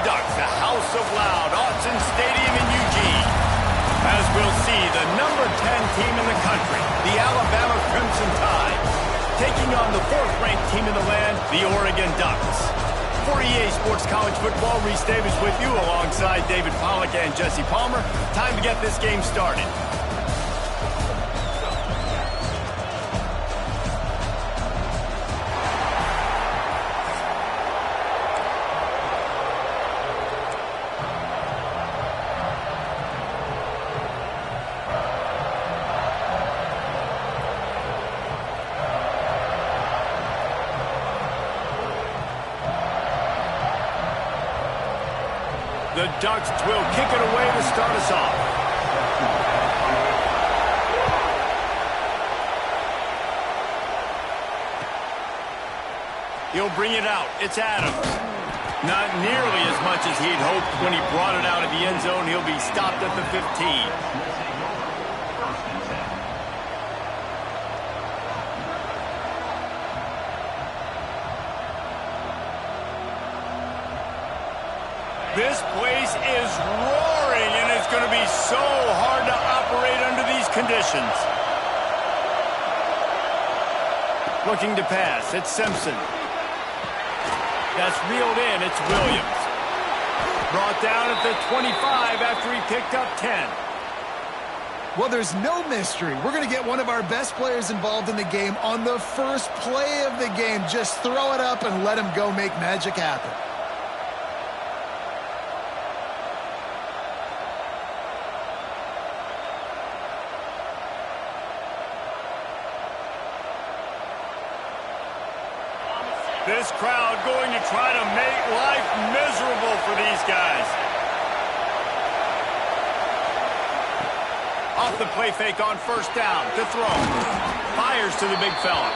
Ducks, the House of Loud, Autzen Stadium in Eugene. As we'll see, the number 10 team in the country, the Alabama Crimson Tide, taking on the 4th-ranked team in the land, the Oregon Ducks. For EA Sports College Football, Reese Davis with you alongside David Pollack and Jesse Palmer. Time to get this game started. The Ducks will kick it away to start us off. He'll bring it out. It's Adams. Not nearly as much as he'd hoped when he brought it out of the end zone. He'll be stopped at the 15. This place is roaring, and it's going to be so hard to operate under these conditions. Looking to pass, it's Simpson. That's reeled in, it's Williams. Brought down at the 25 after he picked up 10. Well, there's no mystery. We're going to get one of our best players involved in the game on the first play of the game. Just throw it up and let him go make magic happen. This crowd going to try to make life miserable for these guys. Off the play fake on first down to throw. Fires to the big fella.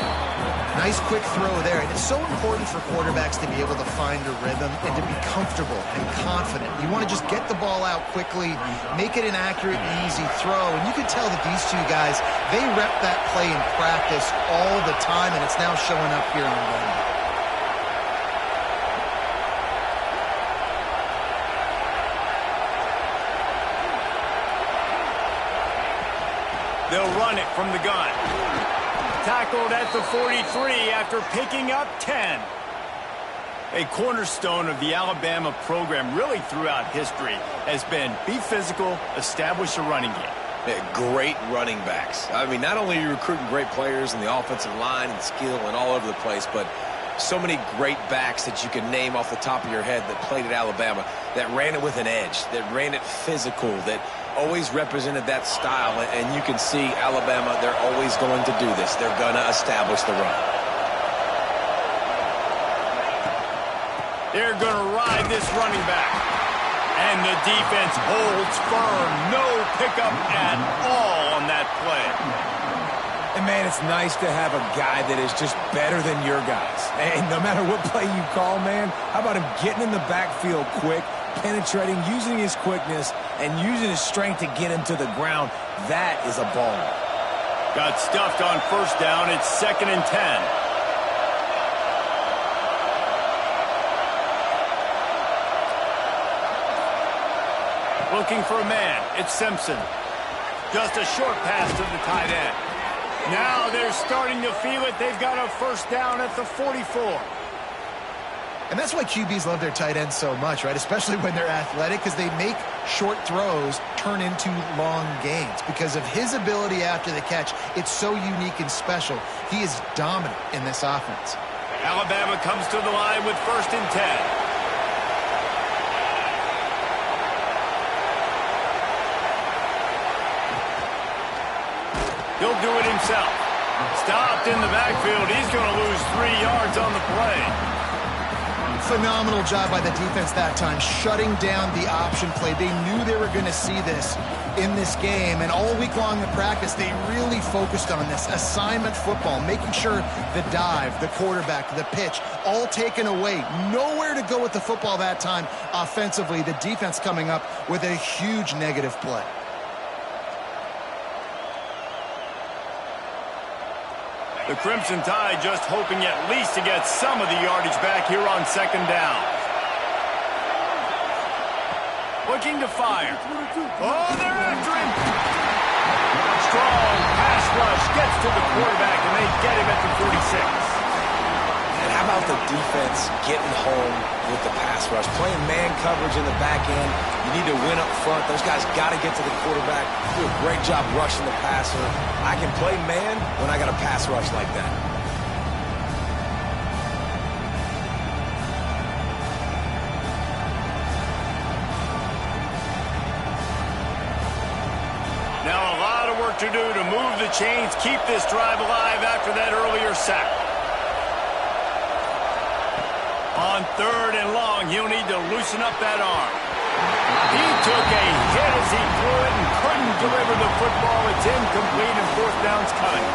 Nice quick throw there. And it's so important for quarterbacks to be able to find a rhythm and to be comfortable and confident. You want to just get the ball out quickly, make it an accurate and easy throw. And you can tell that these two guys, they rep that play in practice all the time, and it's now showing up here in the game. They'll run it from the gun. Tackled at the 43 after picking up 10. A cornerstone of the Alabama program really throughout history has been be physical, establish a running game. Yeah, great running backs. I mean, not only are you recruiting great players in the offensive line and skill and all over the place, but so many great backs that you can name off the top of your head that played at Alabama, that ran it with an edge, that ran it physical, that always represented that style. And you can see Alabama, they're always going to do this. They're going to establish the run. They're going to ride this running back. And the defense holds firm. No pickup at all on that play. And, man, it's nice to have a guy that is just better than your guys. And no matter what play you call, man, how about him getting in the backfield quick, penetrating, using his quickness, and using his strength to get him to the ground? That is a ball. Got stuffed on first down. It's 2nd and 10. Looking for a man. It's Simpson. Just a short pass to the tight end. Now they're starting to feel it. They've got a first down at the 44. And that's why QBs love their tight ends so much, right? Especially when they're athletic, because they make short throws turn into long gains. Because of his ability after the catch, it's so unique and special. He is dominant in this offense. Alabama comes to the line with 1st and 10. He'll do it himself. Stopped in the backfield. He's going to lose 3 yards on the play. Phenomenal job by the defense that time, shutting down the option play. They knew they were going to see this in this game, and all week long in practice, they really focused on this assignment football, making sure the dive, the quarterback, the pitch, all taken away. Nowhere to go with the football that time offensively. The defense coming up with a huge negative play. The Crimson Tide just hoping at least to get some of the yardage back here on 2nd down. Looking to fire. Oh, they're after him. Strong pass rush gets to the quarterback, and they get him at the 46. And how about the defense getting home with the pass rush? Playing man coverage in the back end. You need to win up front. Those guys got to get to the quarterback. Do a great job rushing the passer. I can play man when I got a pass rush like that. Now a lot of work to do to move the chains, keep this drive alive after that earlier sack. On 3rd and long, he'll need to loosen up that arm. He took a hit as he threw it and couldn't deliver the football. It's incomplete and 4th down's coming.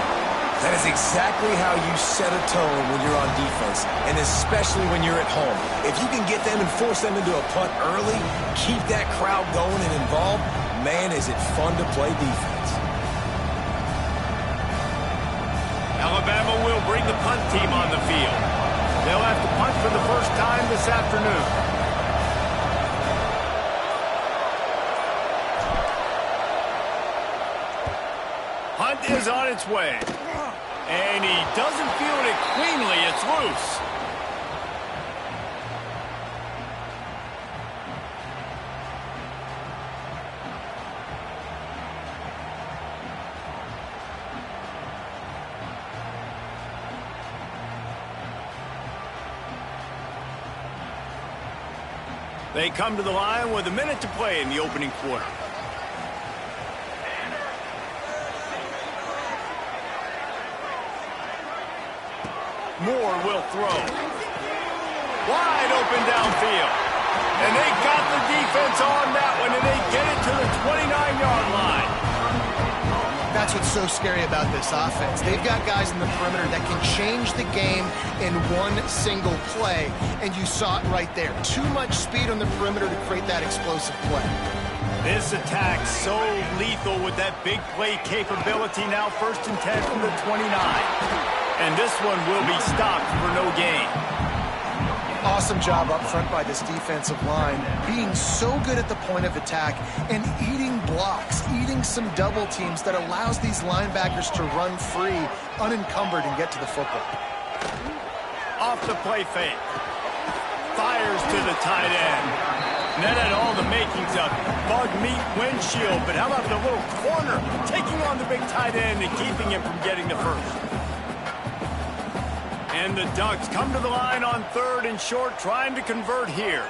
That is exactly how you set a tone when you're on defense, and especially when you're at home. If you can get them and force them into a punt early, keep that crowd going and involved, man, is it fun to play defense. Alabama will bring the punt team on the field. They'll have to punt for the first time this afternoon. Punt is on its way. And he doesn't field it cleanly. It's loose. They come to the line with a minute to play in the opening quarter. Moore will throw. Wide open downfield. And they got the defense on that one, and they get it to the 29-yard line. That's what's so scary about this offense. They've got guys in the perimeter that can change the game in one single play, and you saw it right there. Too much speed on the perimeter to create that explosive play. This attack so lethal with that big play capability. Now 1st and 10 from the 29. And this one will be stopped for no gain. Awesome job up front by this defensive line, being so good at the point of attack and eating blocks, eating some double teams that allows these linebackers to run free, unencumbered, and get to the football. Off the play fake. Fires to the tight end. And that had all the makings of bug meat windshield, but how about the little corner taking on the big tight end and keeping him from getting the first? And the Ducks come to the line on 3rd and short, trying to convert here.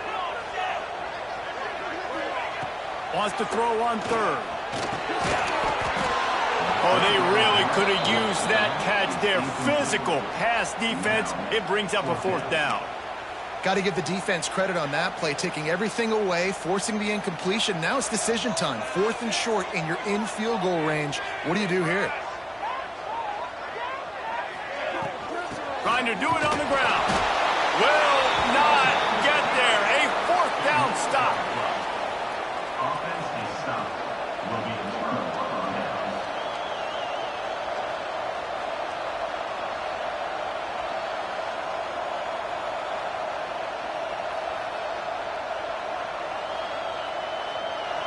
Wants to throw on 3rd. Oh, they really could have used that catch there. Physical pass defense. It brings up a 4th down. Got to give the defense credit on that play, taking everything away, forcing the incompletion. Now it's decision time. 4th and short, and you're in field goal range. What do you do here? Trying to do it on the ground. Will not get there. A 4th down stop. Offense is stopped. Will be returned on downs.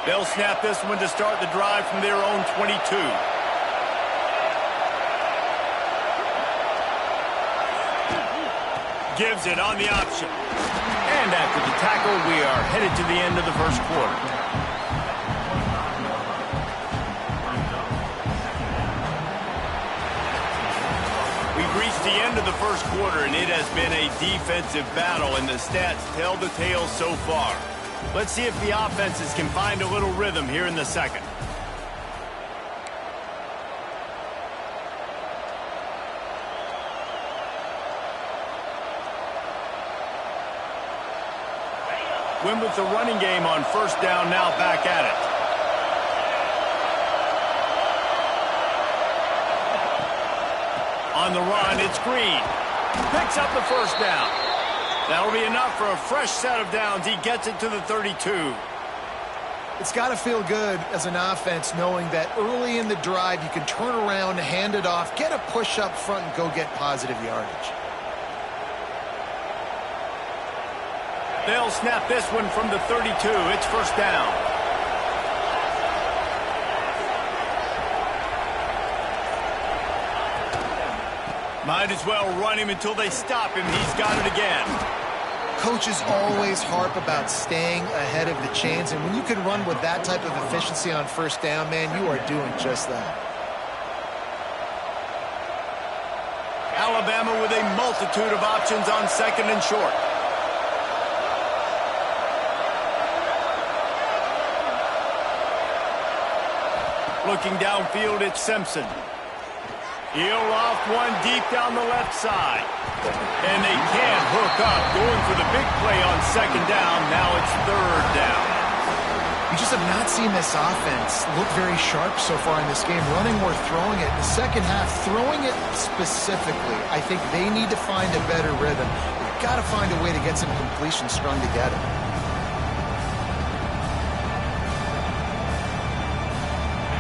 They'll snap this one to start the drive from their own 22. Gives it on the option. And after the tackle, we are headed to the end of the first quarter. We've reached the end of the first quarter, and it has been a defensive battle, and the stats tell the tale so far. Let's see if the offenses can find a little rhythm here in the second. Win with the running game on 1st down, now back at it. On the run, it's Green. Picks up the 1st down. That'll be enough for a fresh set of downs. He gets it to the 32. It's got to feel good as an offense knowing that early in the drive you can turn around, hand it off, get a push up front, and go get positive yardage. They'll snap this one from the 32. It's first down. Might as well run him until they stop him. He's got it again. Coaches always harp about staying ahead of the chains, and when you can run with that type of efficiency on first down, man, you are doing just that. Alabama with a multitude of options on second and short. Looking downfield, it's Simpson. He'll loft one deep down the left side. And they can't hook up. Going for the big play on second down. Now it's third down. You just have not seen this offense look very sharp so far in this game, running or throwing it. In the second half, throwing it specifically, I think they need to find a better rhythm. They've got to find a way to get some completions strung together.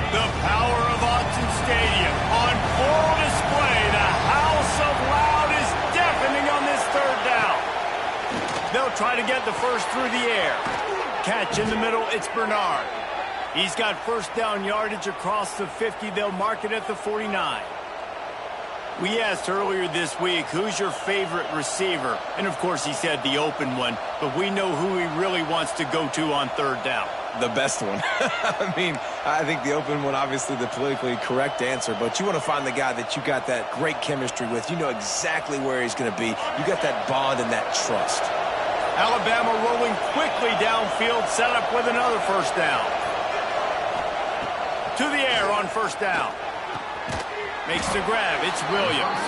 The power of Autzen Stadium on full display. The house of loud is deafening on this third down. They'll try to get the first through the air. Catch in the middle, it's Bernard. He's got first down yardage across the 50. They'll mark it at the 49. We asked earlier this week, who's your favorite receiver? And of course he said the open one, but we know who he really wants to go to on third down. The best one. I mean, I think the open one, obviously the politically correct answer, but you want to find the guy that you got that great chemistry with. You know exactly where he's going to be. You got that bond and that trust. Alabama rolling quickly downfield, set up with another first down. To the air on first down. Makes the grab. It's Williams.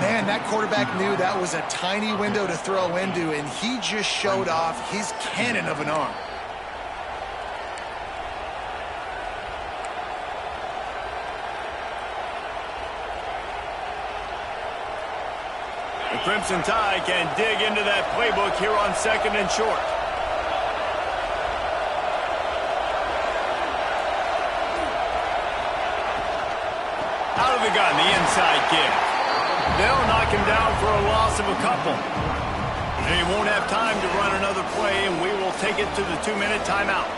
Man, that quarterback knew that was a tiny window to throw into, and he just showed off his cannon of an arm. The Crimson Tide can dig into that playbook here on second and short. Out of the gun, the inside kick. They'll knock him down for a loss of a couple. They won't have time to run another play, and we will take it to the 2-minute timeout.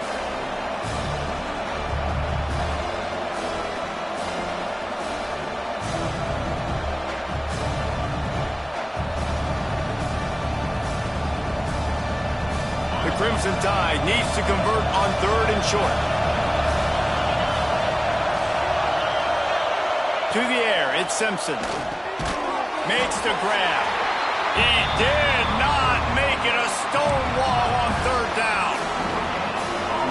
The Crimson Tide needs to convert on third and short. To the air, it's Simpson. Makes the grab. He did not make it a stone wall on third down.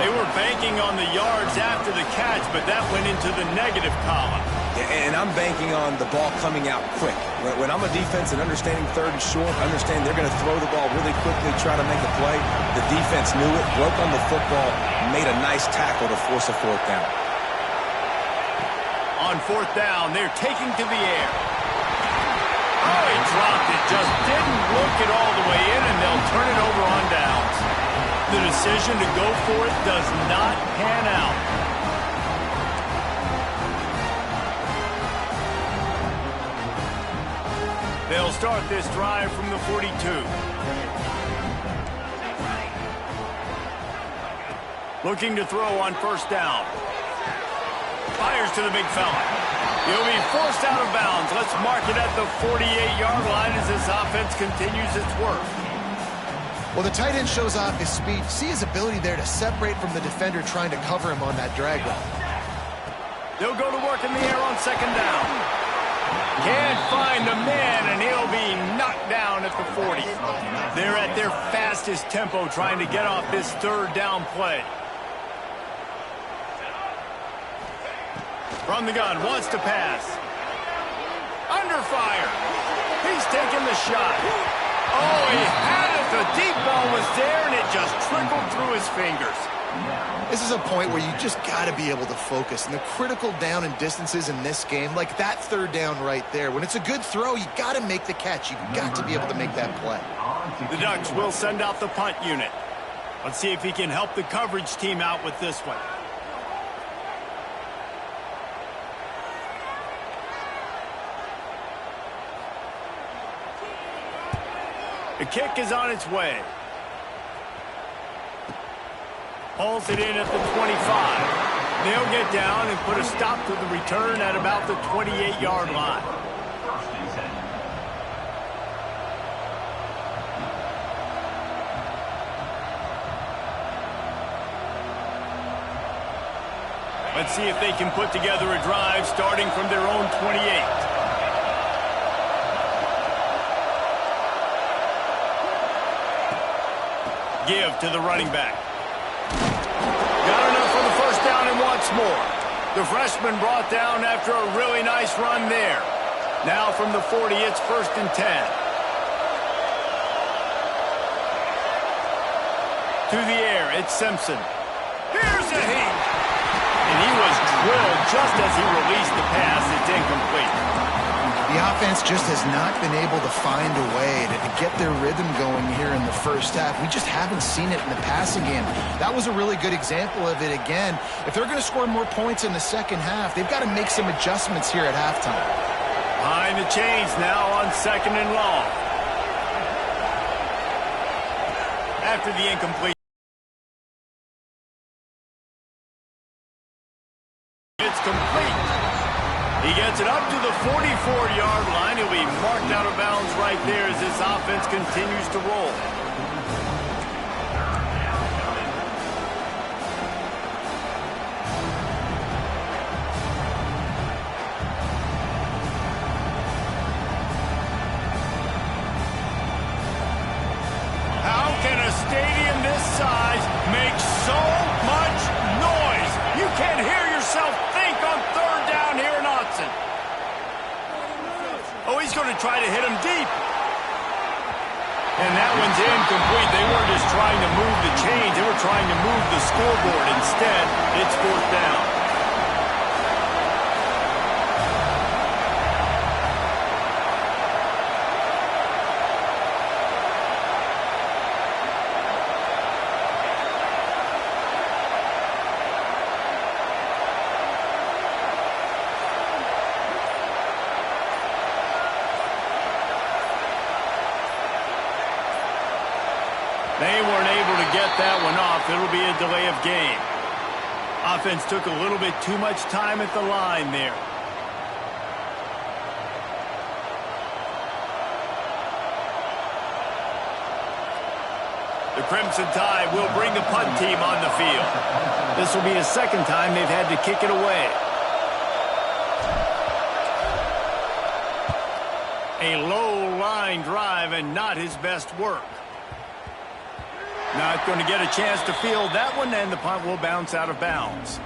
They were banking on the yards after the catch, but that went into the negative column. And I'm banking on the ball coming out quick. When I'm a defense and understanding third and short, understand they're going to throw the ball really quickly, try to make a play. The defense knew it, broke on the football, made a nice tackle to force a fourth down. On fourth down, they're taking to the air. Oh, he dropped it. Just didn't look it all the way in, and they'll turn it over on downs. The decision to go for it does not pan out. They'll start this drive from the 42. Looking to throw on first down. Fires to the big fella. He'll be forced out of bounds. Let's mark it at the 48-yard line as this offense continues its work. Well, the tight end shows off his speed. See his ability there to separate from the defender trying to cover him on that drag route. They'll go to work in the air on second down. Can't find a man, and he'll be knocked down at the 40. They're at their fastest tempo trying to get off this third down play. From the gun, wants to pass. Under fire. He's taking the shot. Oh, he had it. The deep ball was there, and it just trickled through his fingers. This is a point where you just got to be able to focus. And the critical down and distances in this game, like that third down right there, when it's a good throw, you got to make the catch. You've got to be able to make that play. The Ducks will send out the punt unit. Let's see if he can help the coverage team out with this one. The kick is on its way. Hauls it in at the 25. They'll get down and put a stop to the return at about the 28-yard line. First and 10. Let's see if they can put together a drive starting from their own 28. Give to the running back. Got enough for the first down and wants more. The freshman brought down after a really nice run there. Now from the 40, it's first and 10. To the air, it's Simpson. Here's a hit. And he was drilled just as he released the pass. It's incomplete. The offense just has not been able to find a way to get their rhythm going here in the first half. We just haven't seen it in the passing game. That was a really good example of it again. If they're going to score more points in the second half, they've got to make some adjustments here at halftime. Behind the chains now on second and long. After the incomplete. It's complete. He gets it up to the 44-yard line. He'll be marked out of bounds right there as this offense continues to roll. How can a stadium this size make so much noise? You can't hear yourself think on third down here in Autzen. Oh, he's going to try to hit him deep. And that one's incomplete. They weren't just trying to move the chains. They were trying to move the scoreboard. Instead, it's fourth down. They weren't able to get that one off. It'll be a delay of game. Offense took a little bit too much time at the line there. The Crimson Tide will bring the punt team on the field. This will be the second time they've had to kick it away. A low line drive and not his best work. Not going to get a chance to field that one, and the punt will bounce out of bounds.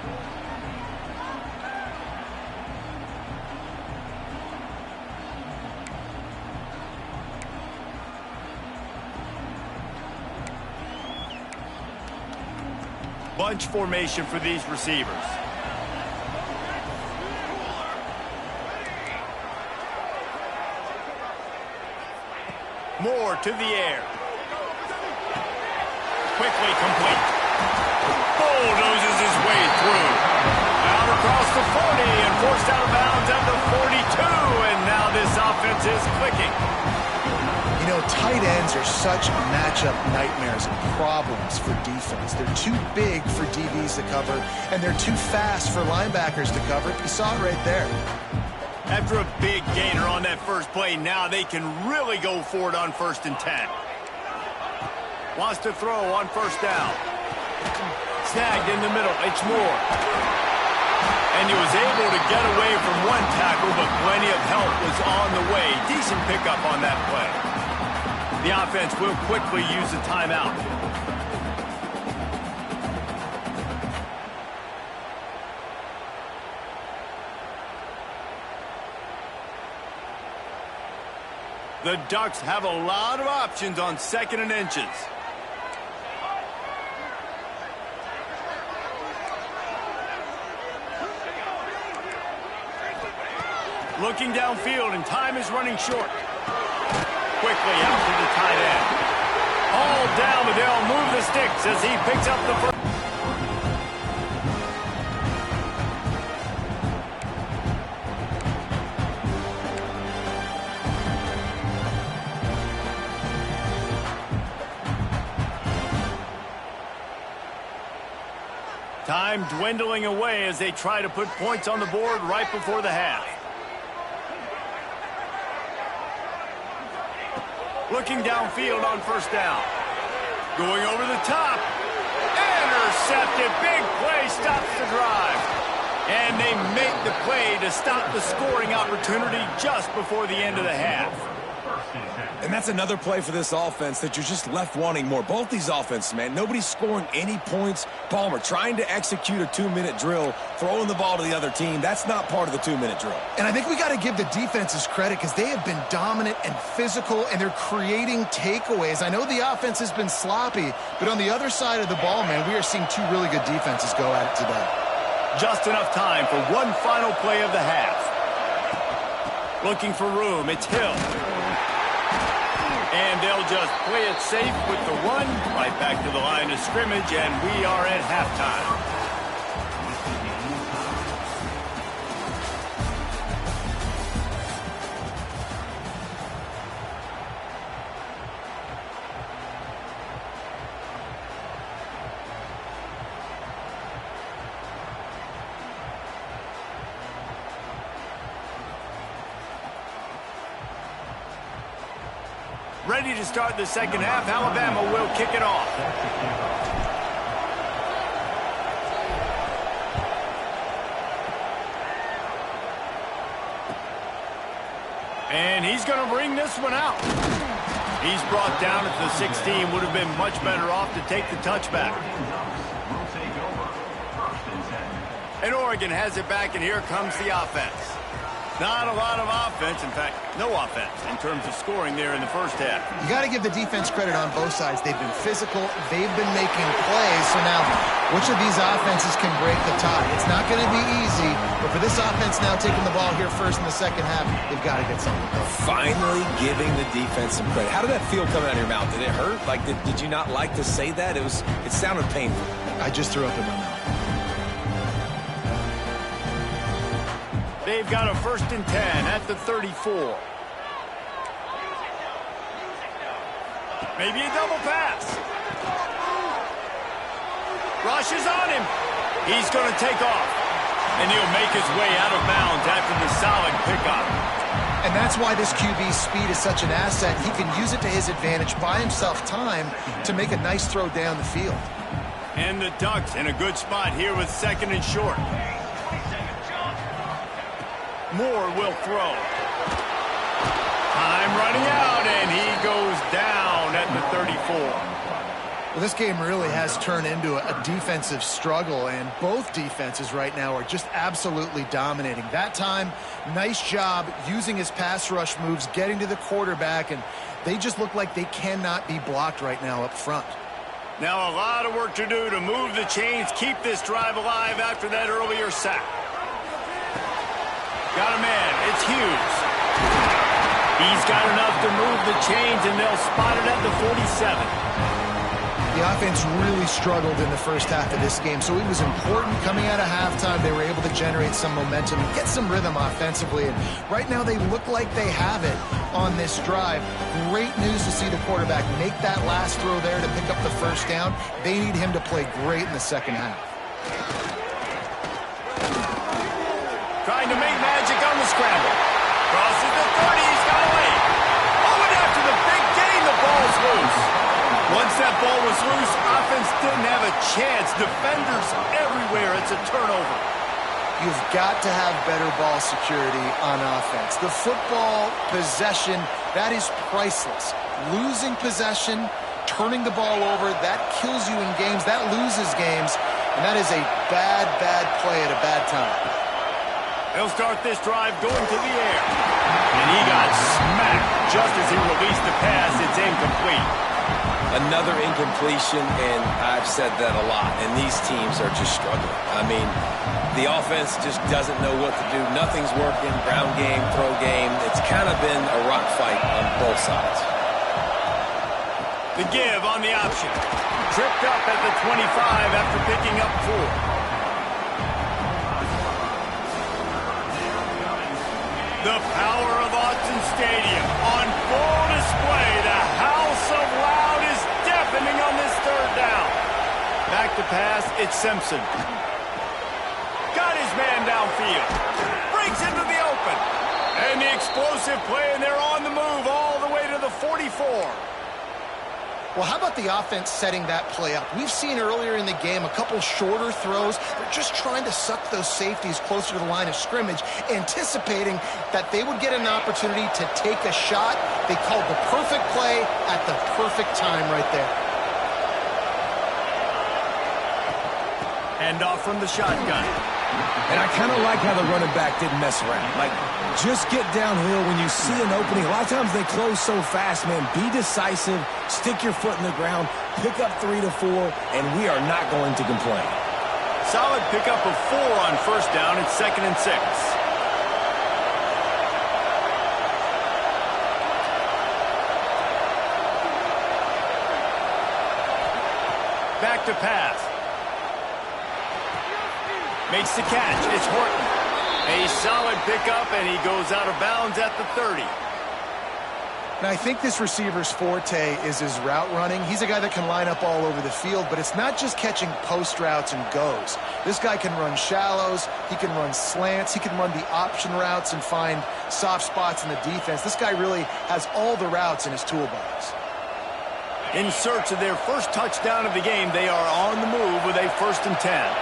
Bunch formation for these receivers. Moore to the air. Quickly complete. Bulldozes his way through. Out across the 40 and forced out of bounds at the 42. And now this offense is clicking. You know, tight ends are such matchup nightmares and problems for defense. They're too big for DBs to cover, and they're too fast for linebackers to cover. You saw it right there. After a big gainer on that first play, now they can really go for it on first and 10. Wants to throw on first down. Snagged in the middle. It's Moore. And he was able to get away from one tackle, but plenty of help was on the way. Decent pickup on that play. The offense will quickly use a timeout. The Ducks have a lot of options on second and inches. Looking downfield, and time is running short. Quickly out to the tight end. All down, but they'll move the sticks as he picks up the first. Time dwindling away as they try to put points on the board right before the half. Looking downfield on first down. Going over the top. Intercepted. Big play stops the drive. And they make the play to stop the scoring opportunity just before the end of the half. And that's another play for this offense that you're just left wanting more. Both these offenses, man, nobody's scoring any points. Palmer trying to execute a 2-minute drill, throwing the ball to the other team. That's not part of the 2-minute drill. And I think we got to give the defenses credit because they have been dominant and physical, and they're creating takeaways. I know the offense has been sloppy, but on the other side of the ball, man, we are seeing two really good defenses go at it today. Just enough time for one final play of the half. Looking for room, it's Hill. And they'll just play it safe with the run right back to the line of scrimmage, and we are at halftime. Ready to start the second half. Alabama will kick it off. And he's going to bring this one out. He's brought down at the 16. Would have been much better off to take the touchback. And Oregon has it back, and here comes the offense. Not a lot of offense, in fact, no offense in terms of scoring there in the first half. You got to give the defense credit on both sides. They've been physical. They've been making plays. So now, which of these offenses can break the tie? It's not going to be easy, but for this offense now taking the ball here first in the second half, they've got to get something. Finally giving the defense some credit. How did that feel coming out of your mouth? Did it hurt? Like, did you not like to say that? It sounded painful. I just threw up in my mouth. They've got a 1st and 10 at the 34. Maybe a double pass. Rush is on him. He's going to take off. And he'll make his way out of bounds after the solid pickup. And that's why this QB's speed is such an asset. He can use it to his advantage, buy himself time to make a nice throw down the field. And the Ducks in a good spot here with 2nd and short. Moore will throw. Time running out, and he goes down at the 34. Well, this game really has turned into a defensive struggle, and both defenses right now are just absolutely dominating. That time, nice job using his pass rush moves, getting to the quarterback, and they just look like they cannot be blocked right now up front. Now a lot of work to do to move the chains, keep this drive alive after that earlier sack. Got a man. It's Hughes. He's got enough to move the chains, and they'll spot it at the 47. The offense really struggled in the first half of this game, so it was important coming out of halftime. They were able to generate some momentum and get some rhythm offensively. And right now they look like they have it on this drive. Great news to see the quarterback make that last throw there to pick up the 1st down. They need him to play great in the second half. Trying to make magic on the scramble. Crosses the 30. He's got away. Oh, and after the big gain, the ball's loose. Once that ball was loose, offense didn't have a chance. Defenders everywhere. It's a turnover. You've got to have better ball security on offense. The football possession, that is priceless. Losing possession, turning the ball over, that kills you in games. That loses games. And that is a bad, bad play at a bad time. He'll start this drive going to the air. And he got smacked just as he released the pass. It's incomplete. Another incompletion, and I've said that a lot, and these teams are just struggling. I mean, the offense just doesn't know what to do. Nothing's working. Ground game, throw game. It's kind of been a rock fight on both sides. The give on the option. Tripped up at the 25 after picking up 4. The power of Autzen Stadium on full display. The house of loud is deafening on this 3rd down. Back to pass, it's Simpson. Got his man downfield. Breaks into the open. And the explosive play, and they're on the move all the way to the 44. Well, how about the offense setting that play up? We've seen earlier in the game a couple shorter throws. They're just trying to suck those safeties closer to the line of scrimmage, anticipating that they would get an opportunity to take a shot. They called the perfect play at the perfect time right there. Hand off from the shotgun. And I kind of like how the running back didn't mess around. Like, just get downhill when you see an opening. A lot of times they close so fast, man. Be decisive, stick your foot in the ground, pick up 3 to 4, and we are not going to complain. Solid pickup of 4 on first down. It's 2nd and 6. Back to pass. Makes the catch. It's Horton. A solid pickup, and he goes out of bounds at the 30. And I think this receiver's forte is his route running. He's a guy that can line up all over the field, but it's not just catching post routes and goes. This guy can run shallows, he can run slants, he can run the option routes and find soft spots in the defense. This guy really has all the routes in his toolbox. In search of their first touchdown of the game, they are on the move with a 1st and 10.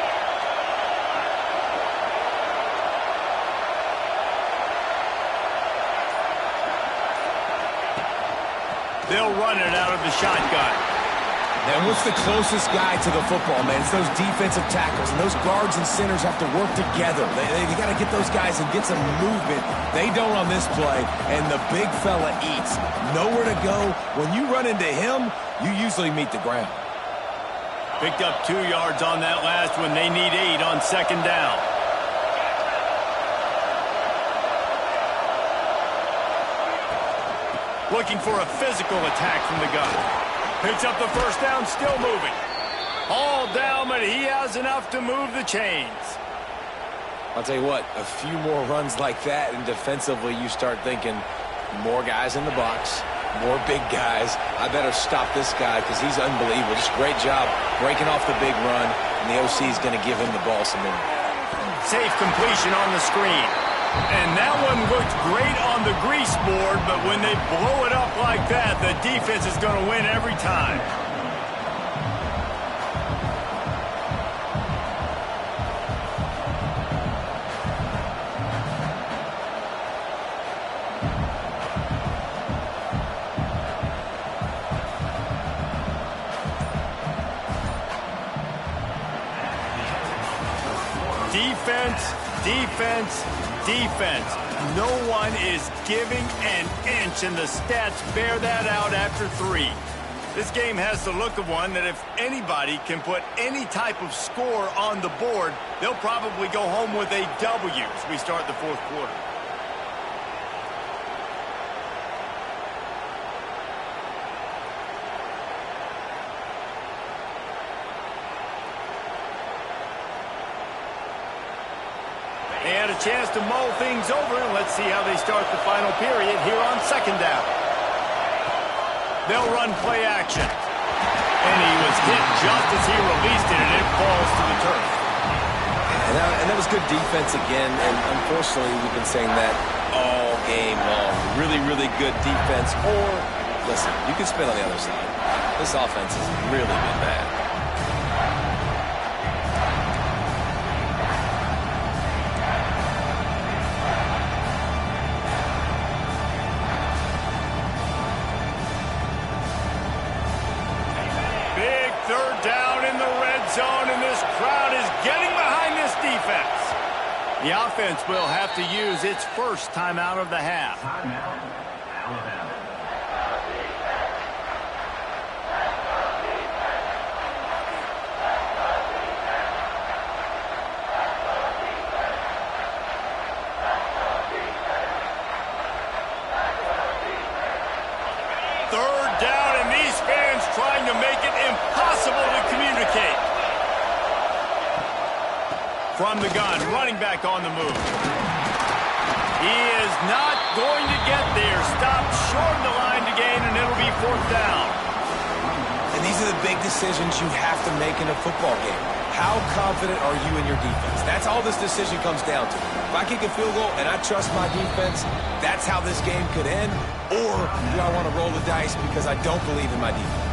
They'll run it out of the shotgun. And what's the closest guy to the football, man? It's those defensive tackles, and those guards and centers have to work together. They got to get those guys and get some movement. They don't on this play, and the big fella eats. Nowhere to go. When you run into him, you usually meet the ground. Picked up 2 yards on that last one. They need 8 on 2nd down. Looking for a physical attack from the gun. Picks up the first down, still moving. All down, but he has enough to move the chains. I'll tell you what, a few more runs like that, and defensively you start thinking more guys in the box, more big guys. I better stop this guy because he's unbelievable. Just great job breaking off the big run, and the OC is going to give him the ball some more. Safe completion on the screen. And that one looked great on the grease board, but when they blow it up like that, the defense is going to win every time. Defense, defense, defense. No one is giving an inch, and the stats bear that out after 3. This game has the look of one that if anybody can put any type of score on the board, they'll probably go home with a W as we start the 4th quarter. They had a chance to mull things over, and let's see how they start the final period here on 2nd down. They'll run play action. And he was hit just as he released it, and it falls to the turf. And that was good defense again, and unfortunately we've been saying that all game long. Really, really good defense. Or, listen, you can spin on the other side. This offense has really been bad. The offense will have to use its first timeout of the half. Timeout, Alabama. Third down, and these fans trying to make it impossible to communicate. From the gun, running back on the move. He is not going to get there. Stopped short of the line to gain, and it'll be 4th down. And These are the big decisions you have to make in a football game. How confident are you in your defense? That's all this decision comes down to. If I kick a field goal and I trust my defense, that's how this game could end. Or do I want to roll the dice because I don't believe in my defense?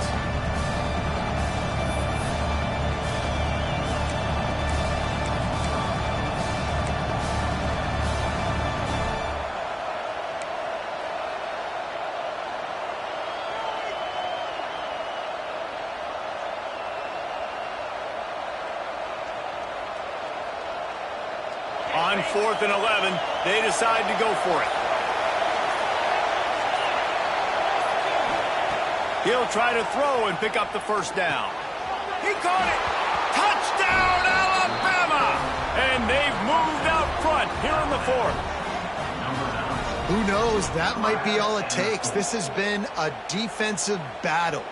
On 4th and 11, they decide to go for it. He'll try to throw and pick up the first down. He caught it! Touchdown, Alabama! And they've moved out front here in the 4th. Who knows? That might be all it takes. This has been a defensive battle.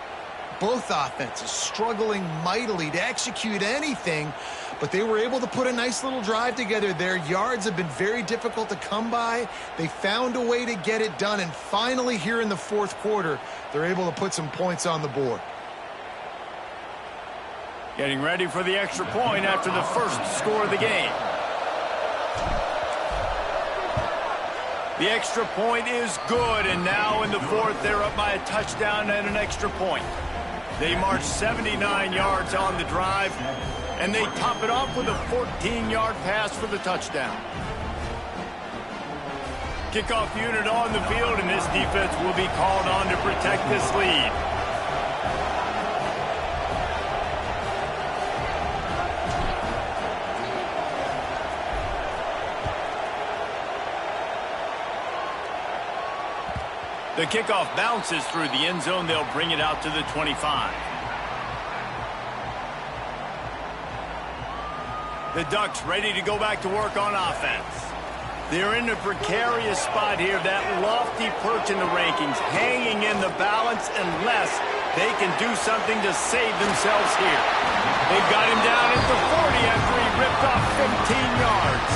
Both offenses struggling mightily to execute anything, but they were able to put a nice little drive together. Their yards have been very difficult to come by. They found a way to get it done, and finally here in the 4th quarter, they're able to put some points on the board. Getting ready for the extra point after the first score of the game. The extra point is good, and now in the 4th, they're up by a touchdown and an extra point. They march 79 yards on the drive, and they top it off with a 14-yard pass for the touchdown. Kickoff unit on the field, and this defense will be called on to protect this lead. The kickoff bounces through the end zone. They'll bring it out to the 25. The Ducks ready to go back to work on offense. They're in a precarious spot here, that lofty perch in the rankings, hanging in the balance unless they can do something to save themselves here. They've got him down at the 40 after he ripped off 15 yards.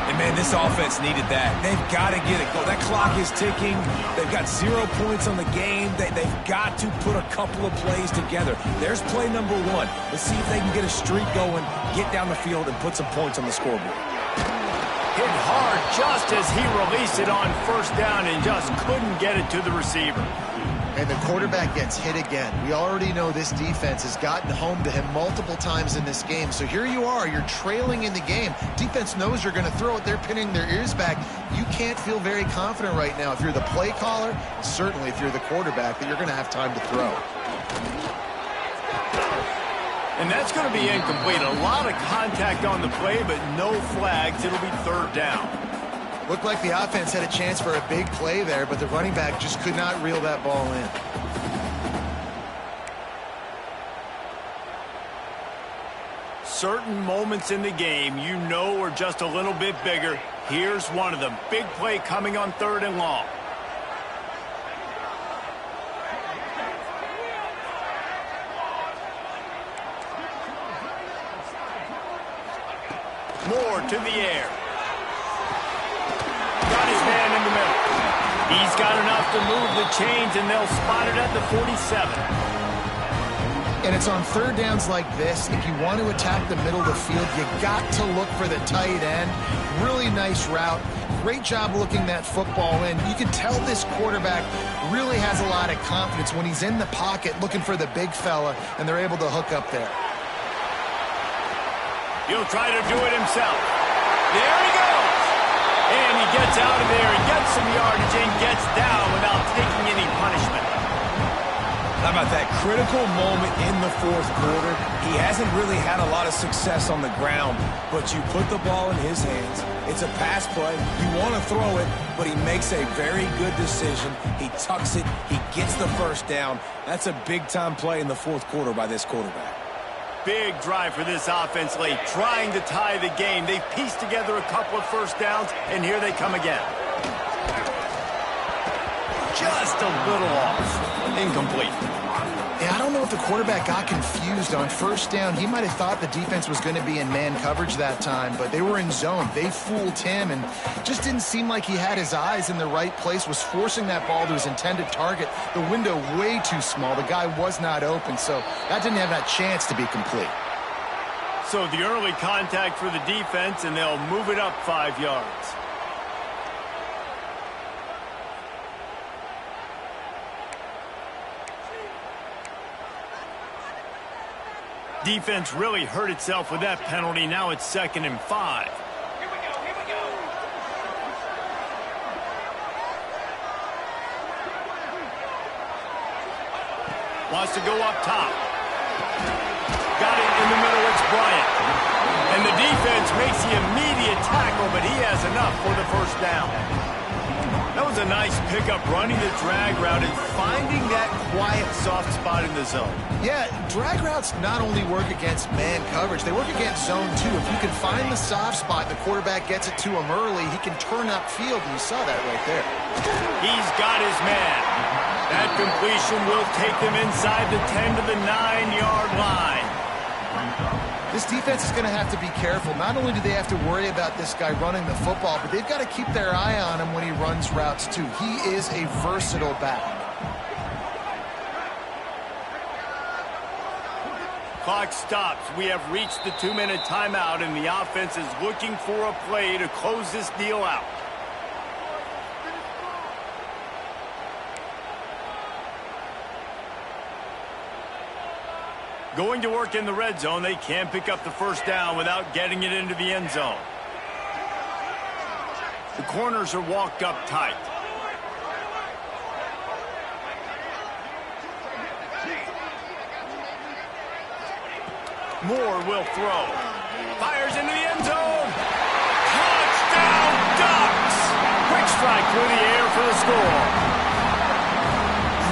And, man, this offense needed that. They've got to get it going. That clock is ticking. They've got 0 points on the game. They've got to put a couple of plays together. There's play number 1. Let's see if they can get a streak going, get down the field, and put some points on the scoreboard. Hit hard just as he released it on first down and just couldn't get it to the receiver. And the quarterback gets hit again. We already know this defense has gotten home to him multiple times in this game. So here you are, you're trailing in the game. Defense knows you're going to throw it. They're pinning their ears back. You can't feel very confident right now if you're the play caller, certainly if you're the quarterback, that you're going to have time to throw. And that's going to be incomplete. A lot of contact on the play, but no flags. It'll be 3rd down. Looked like the offense had a chance for a big play there, but the running back just could not reel that ball in. Certain moments in the game you know are just a little bit bigger. Here's one of them. Big play coming on 3rd and long. Moore to the air. Got his man in the middle. He's got enough to move the chains, and they'll spot it at the 47. And it's on 3rd downs like this. If you want to attack the middle of the field, you got to look for the tight end. Really nice route. Great job looking that football in. You can tell this quarterback really has a lot of confidence when he's in the pocket looking for the big fella, and they're able to hook up there. He'll try to do it himself. There he goes. And he gets out of there and gets some yardage and gets down without taking any punishment. How about that critical moment in the 4th quarter? He hasn't really had a lot of success on the ground, but you put the ball in his hands. It's a pass play. You want to throw it, but he makes a very good decision. He tucks it. He gets the first down. That's a big-time play in the 4th quarter by this quarterback. Big drive for this offense late, trying to tie the game. They've pieced together a couple of first downs, and here they come again. Just a little off. Incomplete. Yeah, I don't know if the quarterback got confused on first down. He might have thought the defense was going to be in man coverage that time, but they were in zone. They fooled him and just didn't seem like he had his eyes in the right place, was forcing that ball to his intended target. The window way too small. The guy was not open, so that didn't have that chance to be complete. So the early contact for the defense, and they'll move it up 5 yards. Defense really hurt itself with that penalty. Now it's 2nd and 5. Here we go. Wants to go up top. Got it in the middle. It's Bryant. And the defense makes the immediate tackle, but he has enough for the first down. That was a nice pickup, running the drag route and finding that quiet, soft spot in the zone. Yeah, drag routes not only work against man coverage, they work against zone too. If you can find the soft spot, the quarterback gets it to him early, he can turn upfield, and you saw that right there. He's got his man. That completion will take them inside the 10 to the 9-yard line. This defense is going to have to be careful. Not only do they have to worry about this guy running the football, but they've got to keep their eye on him when he runs routes too. He is a versatile back. Clock stops. We have reached the 2-minute timeout, and the offense is looking for a play to close this deal out. Going to work in the red zone. They can't pick up the first down without getting it into the end zone. The corners are walked up tight. Moore will throw. Fires into the end zone. Touchdown, Ducks! Quick strike through the air for the score.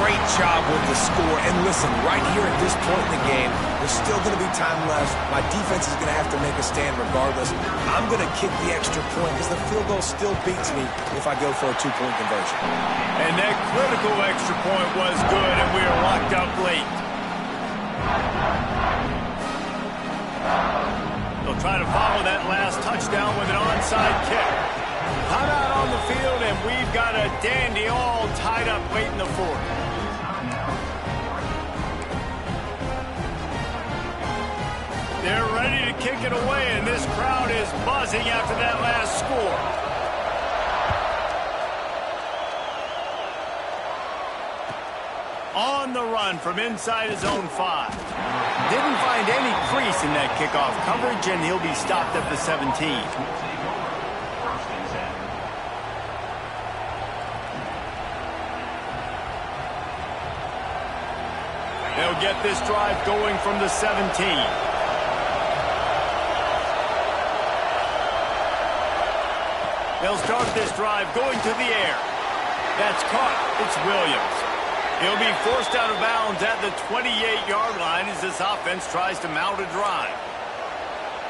Great job with the score. And listen, right here at this point in the game, there's still going to be time left. My defense is going to have to make a stand regardless. I'm going to kick the extra point because the field goal still beats me if I go for a 2-point conversion. And that critical extra point was good, and we are locked up late. They'll try to follow that last touchdown with an onside kick. Timeout on the field, and we've got a dandy all tied up late in the fourth. They're ready to kick it away, and this crowd is buzzing after that last score. On the run from inside his own 5. Didn't find any crease in that kickoff coverage, and he'll be stopped at the 17. They'll get this drive going from the 17. They'll start this drive going to the air. That's caught. It's Williams. He'll be forced out of bounds at the 28-yard line as this offense tries to mount a drive.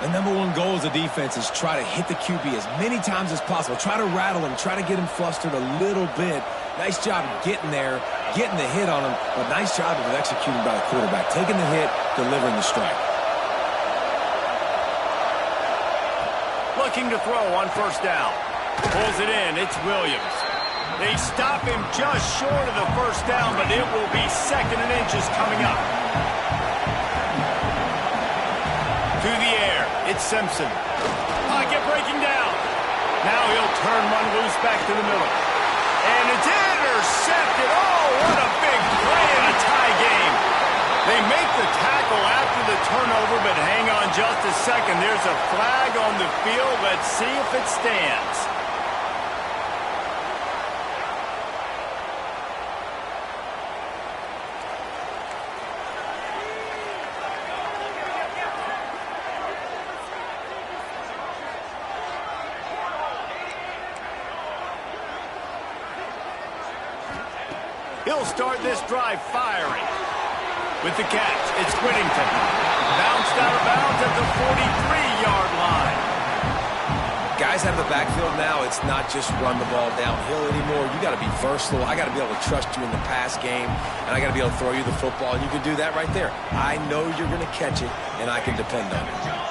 The number one goal as a defense is try to hit the QB as many times as possible. Try to rattle him. Try to get him flustered a little bit. Nice job getting there, getting the hit on him, but nice job of executing by the quarterback. Taking the hit, delivering the strike. Looking to throw on first down. Pulls it in. It's Williams. They stop him just short of the first down, but it will be 2nd and inches coming up. To the air. It's Simpson. Pocket breaking down. Now he'll turn one loose back to the middle. And it's intercepted. Oh, what a big play in a tie game. They make the tackle after the turnover, but hang on just a second. There's a flag on the field. Let's see if it stands. He'll start this drive firing. With the catch, it's Whittington. Bounced out of bounds at the 43-yard line. Guys guys out of the backfield now, it's not just run the ball downhill anymore. You got to be versatile. I got to be able to trust you in the pass game, and I got to be able to throw you the football, and you can do that right there. I know you're going to catch it, and I can depend on it.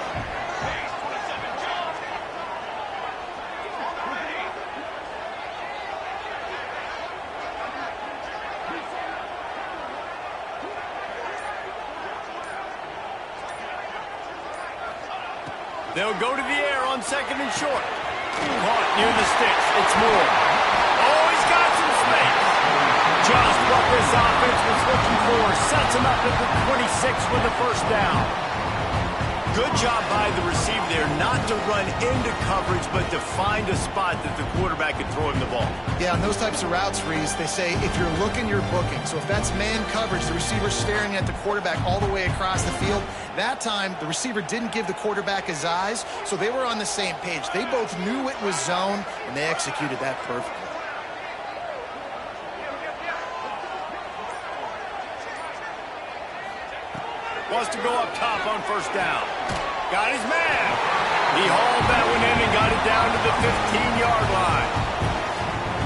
They'll go to the air on 2nd and short. Caught near the sticks. It's Moore. Oh, he's got some space. Just what this offense was looking for. Sets him up at the 26 with the first down. Good job by the receiver there not to run into coverage, but to find a spot that the quarterback could throw him the ball. Yeah, on those types of routes, Reese, they say if you're looking, you're booking. So if that's man coverage, the receiver's staring at the quarterback all the way across the field. That time, the receiver didn't give the quarterback his eyes, so they were on the same page. They both knew it was zone, and they executed that perfectly. Wants to go up top on first down. Got his man. He hauled that one in and got it down to the 15-yard line.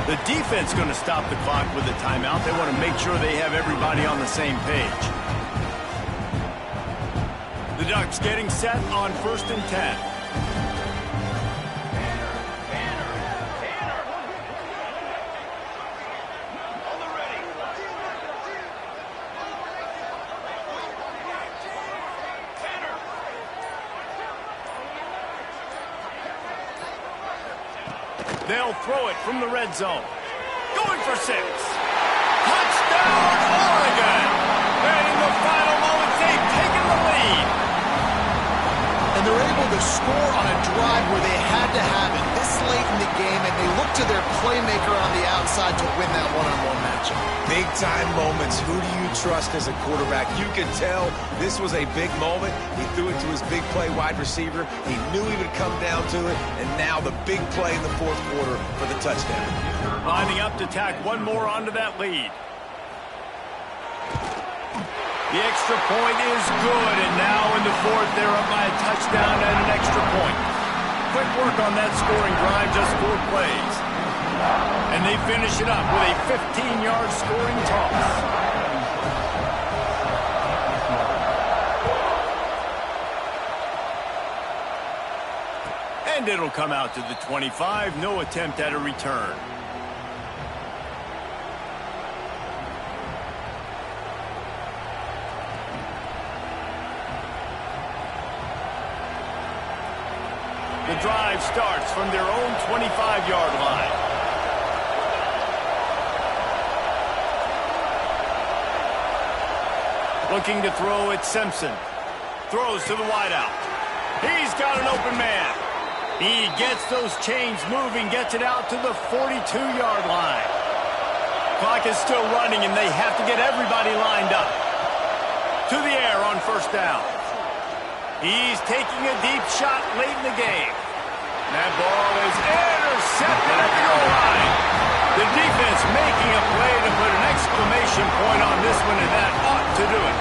The defense going to stop the clock with a timeout. They want to make sure they have everybody on the same page. The Ducks getting set on 1st and 10. They'll throw it from the red zone. Going for 6. Touchdown, Oregon! And in the final moments, they've taken the lead. And they're able to score on a drive where they had to have it this late in the game, and they look to their playmaker on the outside to win that one-on-one matchup. Big-time moments. Who do you trust as a quarterback? You can tell this was a big moment. He threw it to his big play wide receiver. He knew he would come down to it, and now the big play in the 4th quarter for the touchdown. Lining up to tack one more onto that lead. The extra point is good, and now in the 4th, they're up by a touchdown and an extra point. Quick work on that scoring drive, just 4 plays. And they finish it up with a 15-yard scoring toss. And it'll come out to the 25. No attempt at a return. The drive starts from their own 25-yard line. Looking to throw it, Simpson. Throws to the wideout. He's got an open man. He gets those chains moving, gets it out to the 42-yard line. Clock is still running, and they have to get everybody lined up. To the air on first down. He's taking a deep shot late in the game. That ball is intercepted at the goal line. The defense making a play to put an exclamation point on this one, and that ought to do it.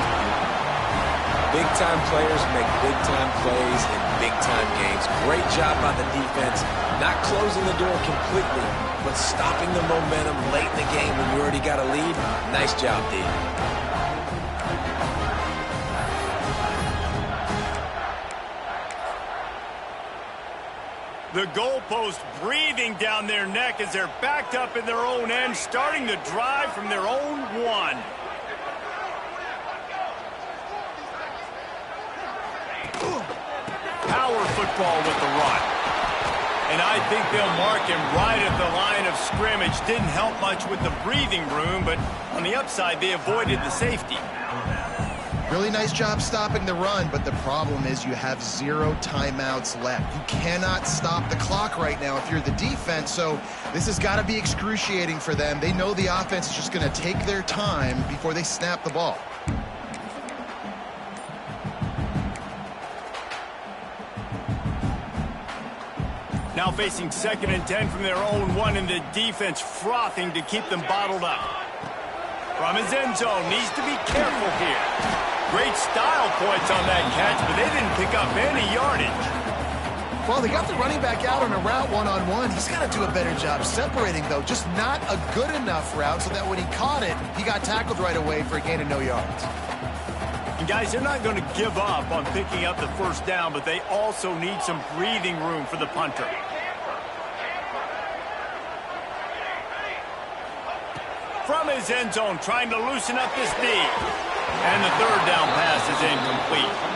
Big-time players make big-time plays in big-time games. Great job by the defense. Not closing the door completely, but stopping the momentum late in the game when you already got a lead. Nice job, D. The goalpost breathing down their neck as they're backed up in their own end, starting the drive from their own 1. Power football with the run. And I think they'll mark him right at the line of scrimmage. Didn't help much with the breathing room, but on the upside, they avoided the safety. Really nice job stopping the run, but the problem is you have 0 timeouts left. You cannot stop the clock right now if you're the defense, so this has got to be excruciating for them. They know the offense is just going to take their time before they snap the ball. Now facing 2nd and 10 from their own 1, and the defense frothing to keep them bottled up. From his end zone, needs to be careful here. Great style points on that catch, but they didn't pick up any yardage. Well, they got the running back out on a route one-on-one. He's got to do a better job separating, though. Just not a good enough route so that when he caught it, he got tackled right away for a gain of no yards. And guys, they're not going to give up on picking up the first down, but they also need some breathing room for the punter. From his end zone, trying to loosen up this D. And the third down pass is incomplete.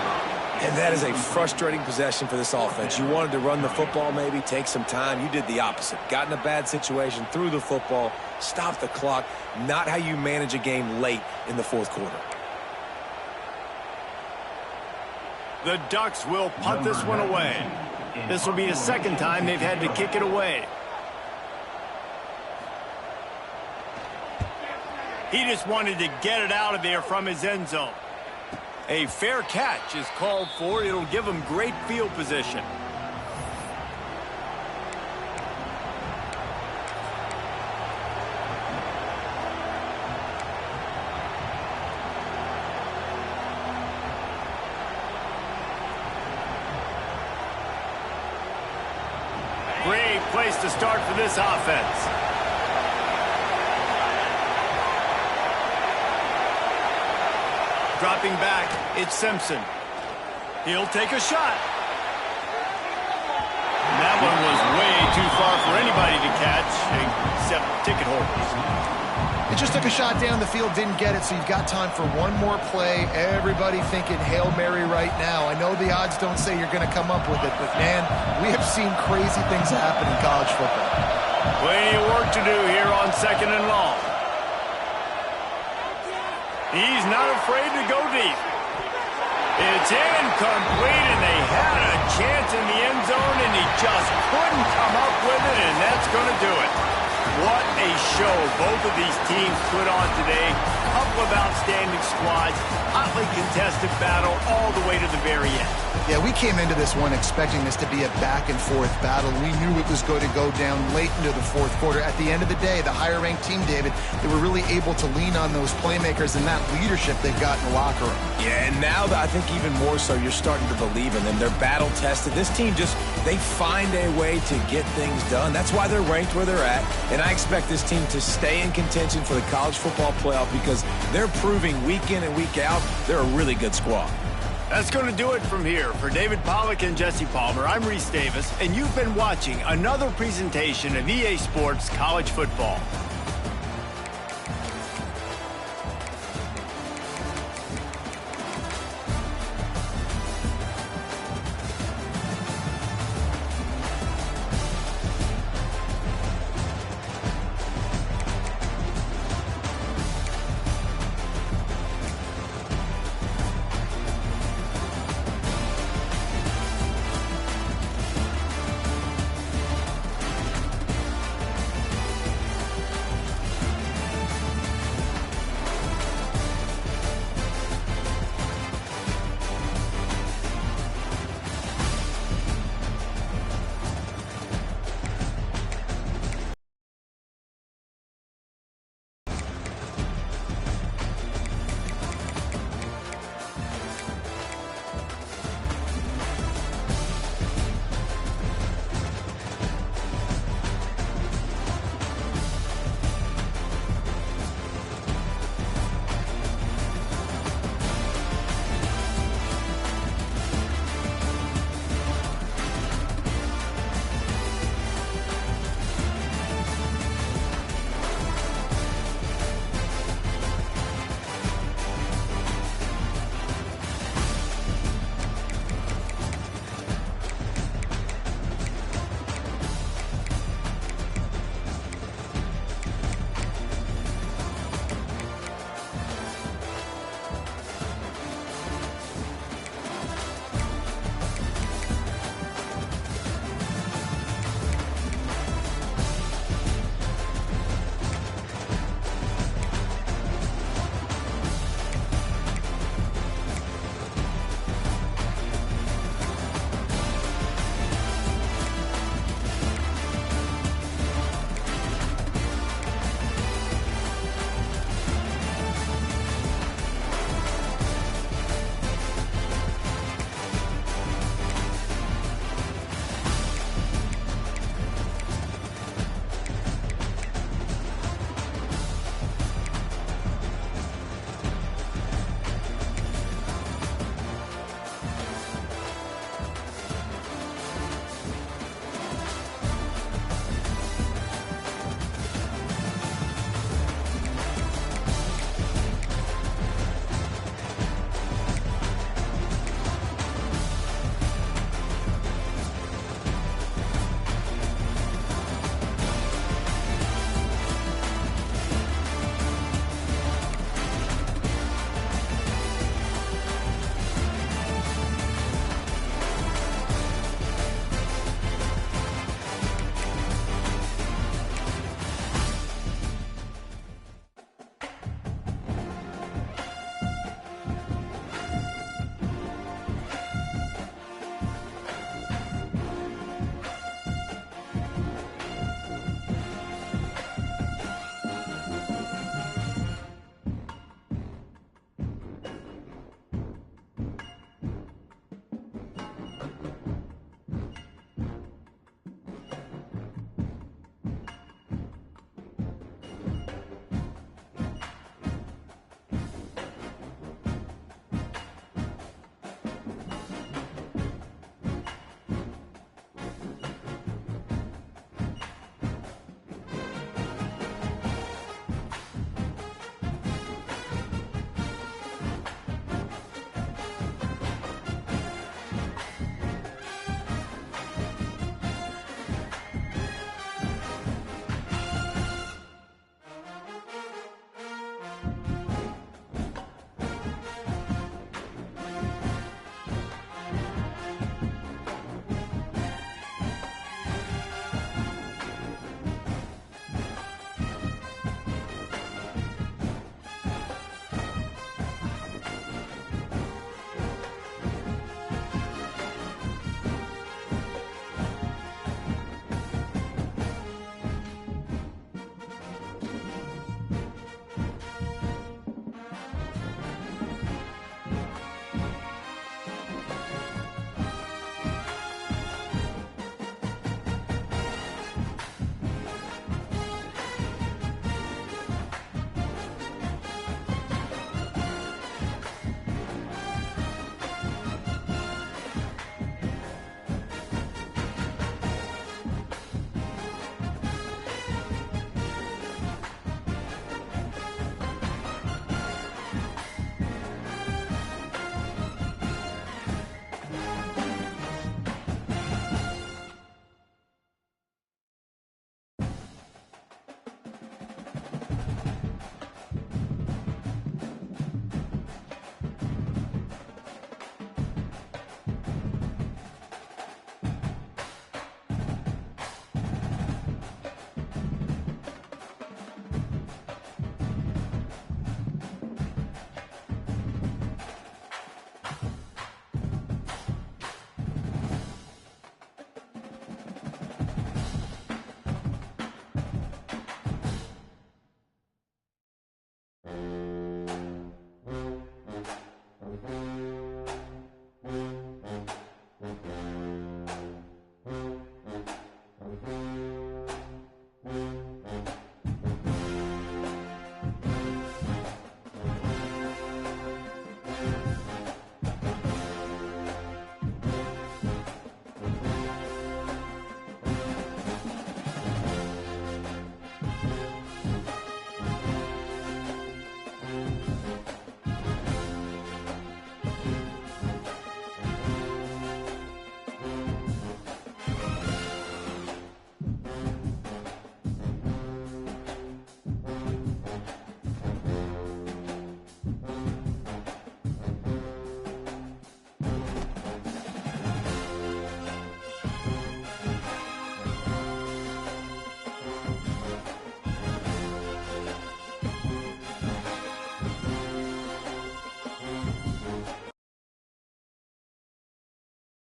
And that is a frustrating possession for this offense. You wanted to run the football, maybe take some time. You did the opposite. Got in a bad situation, threw the football, stopped the clock. Not how you manage a game late in the fourth quarter. The Ducks will punt this one away. This will be the second time they've had to kick it away. He just wanted to get it out of there from his end zone. A fair catch is called for. It'll give him great field position. Great place to start for this offense. Dropping back, it's Simpson. He'll take a shot. And that one was way too far for anybody to catch, except ticket holders. It just took a shot down the field, didn't get it, so you've got time for one more play. Everybody thinking Hail Mary right now. I know the odds don't say you're going to come up with it, but, man, we have seen crazy things happen in college football. Plenty of work to do here on 2nd and long. He's not afraid to go deep. It's incomplete, and they had a chance in the end zone, and he just couldn't come up with it, and that's going to do it. What a show both of these teams put on today. Couple of outstanding squads, hotly contested battle all the way to the very end. Yeah, we came into this one expecting this to be a back-and-forth battle. We knew it was going to go down late into the fourth quarter. At the end of the day, the higher-ranked team, David, they were really able to lean on those playmakers and that leadership they've got in the locker room. Yeah, and now I think even more so, you're starting to believe in them. They're battle-tested. This team they find a way to get things done. That's why they're ranked where they're at. And I expect this team to stay in contention for the college football playoff because they're proving week in and week out they're a really good squad. That's going to do it from here. For David Pollack and Jesse Palmer, I'm Reese Davis, and you've been watching another presentation of EA Sports College Football.